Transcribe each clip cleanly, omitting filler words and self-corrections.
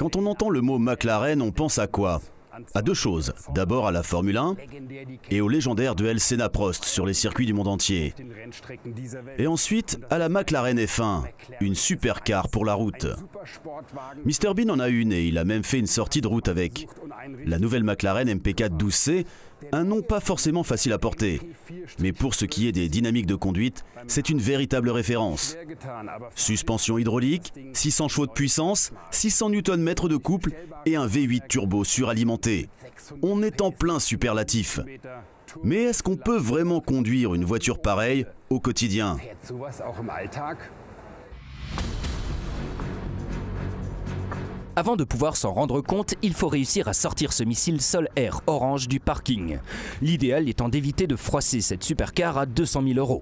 Quand on entend le mot McLaren, on pense à quoi? À deux choses. D'abord à la Formule 1 et au légendaire duel Senna-Prost sur les circuits du monde entier. Et ensuite à la McLaren F1, une supercar pour la route. Mr Bean en a une et il a même fait une sortie de route avec. La nouvelle McLaren MP4 12C, un nom pas forcément facile à porter. Mais pour ce qui est des dynamiques de conduite, c'est une véritable référence. Suspension hydraulique, 600 chevaux de puissance, 600 Nm de couple et un V8 turbo suralimenté. On est en plein superlatif. Mais est-ce qu'on peut vraiment conduire une voiture pareille au quotidien ? Avant de pouvoir s'en rendre compte, il faut réussir à sortir ce missile sol-air orange du parking. L'idéal étant d'éviter de froisser cette supercar à 200 000 €.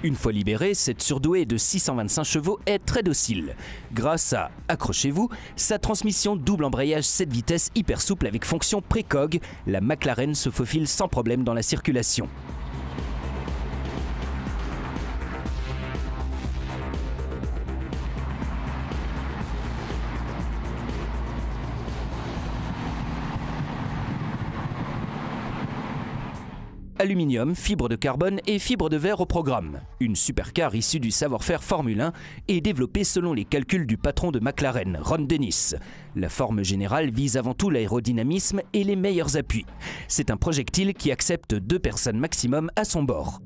Une fois libérée, cette surdouée de 625 chevaux est très docile. Grâce à, accrochez-vous, sa transmission double embrayage 7 vitesses hyper souple avec fonction précog, la McLaren se faufile sans problème dans la circulation. Aluminium, fibre de carbone et fibre de verre au programme. Une supercar issue du savoir-faire Formule 1 et développée selon les calculs du patron de McLaren, Ron Dennis. La forme générale vise avant tout l'aérodynamisme et les meilleurs appuis. C'est un projectile qui accepte 2 personnes maximum à son bord.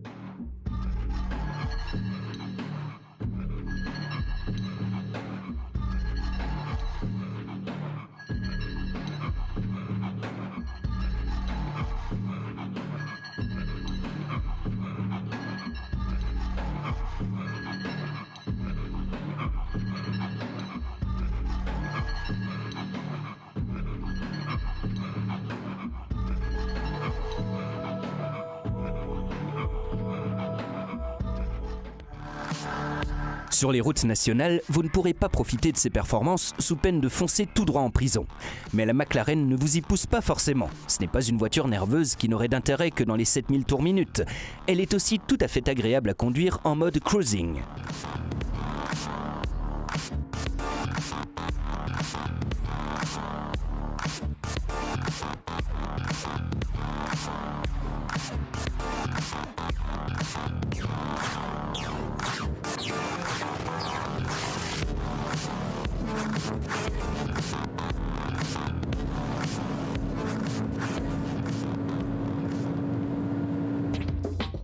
Sur les routes nationales, vous ne pourrez pas profiter de ces performances sous peine de foncer tout droit en prison. Mais la McLaren ne vous y pousse pas forcément. Ce n'est pas une voiture nerveuse qui n'aurait d'intérêt que dans les 7000 tours minute. Elle est aussi tout à fait agréable à conduire en mode cruising.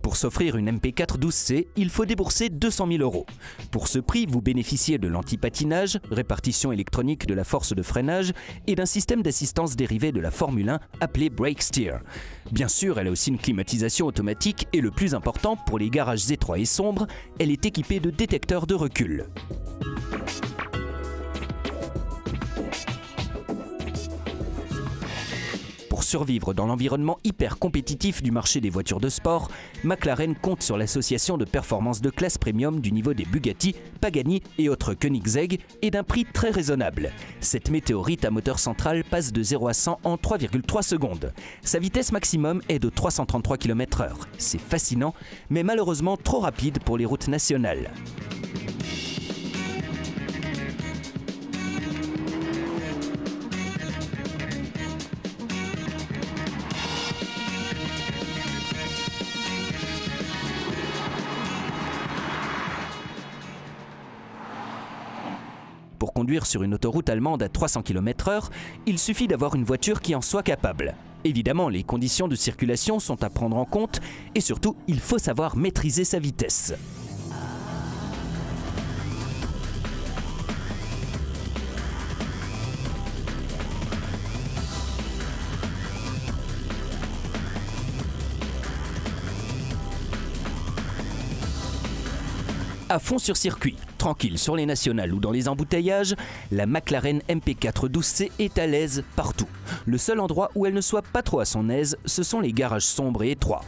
Pour s'offrir une MP4 12C, il faut débourser 200 000 €. Pour ce prix, vous bénéficiez de l'anti-patinage, répartition électronique de la force de freinage et d'un système d'assistance dérivé de la Formule 1 appelé Brake Steer. Bien sûr, elle a aussi une climatisation automatique et le plus important, pour les garages étroits et sombres, elle est équipée de détecteurs de recul. Pour survivre dans l'environnement hyper compétitif du marché des voitures de sport, McLaren compte sur l'association de performance de classe premium du niveau des Bugatti, Pagani et autres Koenigsegg et d'un prix très raisonnable. Cette météorite à moteur central passe de 0 à 100 en 3,3 secondes. Sa vitesse maximum est de 333 km/h. C'est fascinant, mais malheureusement trop rapide pour les routes nationales. Pour conduire sur une autoroute allemande à 300 km/h, il suffit d'avoir une voiture qui en soit capable. Évidemment, les conditions de circulation sont à prendre en compte et surtout, il faut savoir maîtriser sa vitesse. À fond sur circuit, tranquille sur les nationales ou dans les embouteillages, la McLaren MP4 12C est à l'aise partout. Le seul endroit où elle ne soit pas trop à son aise, ce sont les garages sombres et étroits.